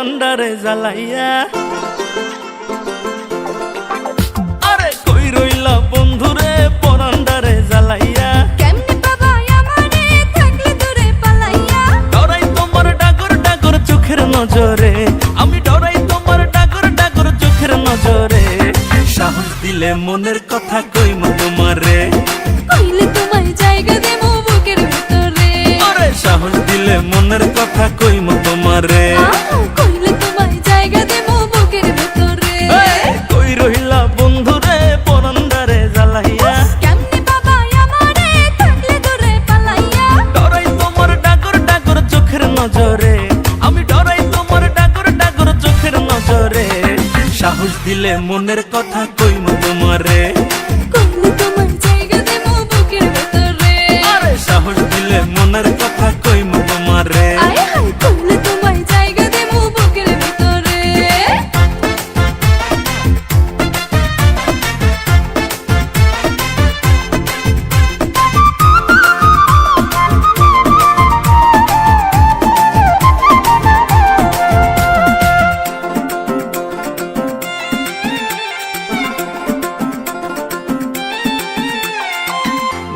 পরান্ডারে জ্বালাইয়া। আরে কই রইলা বন্ধুরে পরান্ডারে জ্বালাইয়া। কেমনে বাবা আমারে থাকলে দূরে পালাইয়া। ডরাই তোমার ডাগর ডাগর চোখের নজরে, আমি ডরাই তোমার ডাগর ডাগর চোখের নজরে। সাহস দিলে মনের কথা কইমু তোমারে, কইলে তোমায় জায়গা দেবো বুকের ভিতরে। আরে সাহস দিলে মনের কথা কইমু তোমারে। কইলে তোমায় জায়গা দেবো বুকের ভিতরে। কই রইলা বন্ধুরে পরান্ডারে জ্বালাইয়া। কেমনে বাবা আমারে থাকলে দূরে পালাইয়া। ডরাই তোমার ডাগর ডাগর চোখের নজরে, আমি ডরাই তোমার ডাগর ডাগর চোখের নজরে। সাহস দিলে মনের কথা কইমু তোমারে, কইলে তোমায় জায়গা দেবো বুকের ভিতরে। আরে সাহস দিলে মনের কথা কইমু তোমারে। আয় হায় কইলে তোমায় জায়গা দেবো বুকের ভিতরে।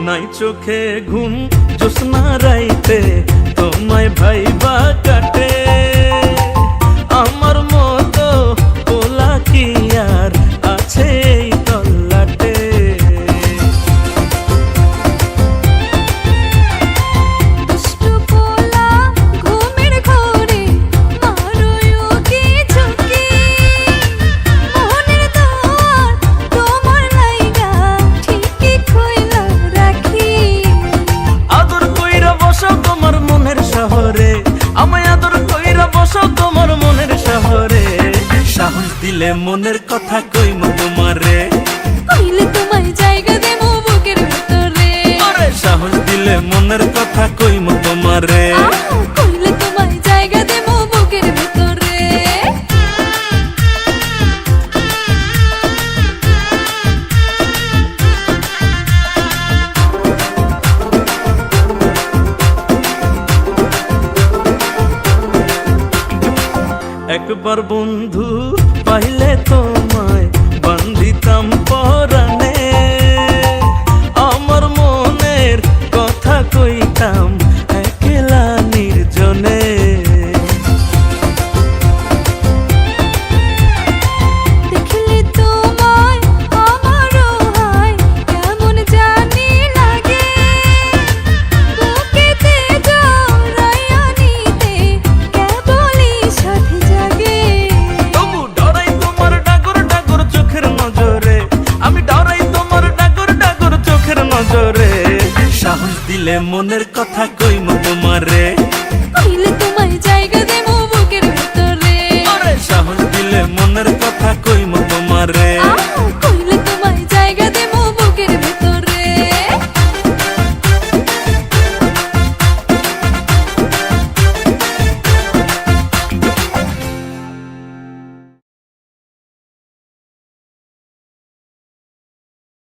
নাই চোখে ঘুম জোছনা রাইতে তোমায় ভাইবা কাটে। আমার মতো পোলা কি আর আছে এই তল্লাটে। দুষ্টু পোলা ঘুমের ঘোরে মারোয়ো কি ঝুঁকি। মনের দোয়ার তোমার লাইগা ঠিকই খইলা রাখি। আদর কইরা বসো তোমার মনের শহরে, আমায় আদর কইরা বসো তোমার মনের শহরে। সাহস দিলে মনের কথা কইমু তোমারে, কইলে তোমায় জায়গা দেবো বুকের ভিতরে। আরে সাহস দিলে মনের কথা কইমু তোমারে। কইলে তোমায় জায়গা দেবো বুকের ভিতরে। একবার বন্ধু পাইলে তোমায় বান্ধিতাম পরাণে, আমার মনের কথা কইতাম একলা নির্জনে। দেখলে তোমায় আমারও হয় কেমন জানি লাগে। বুকেতে জড়াইয়া নিতে কেবলই সাথে জাগে। তবু ডরাই তোমার ডাগর ডাগর চোখের নজরে, আমি ডরাই তোমার ডাগর ডাগর চোখের নজরে। সাহস দিলে মনের কথা কইমু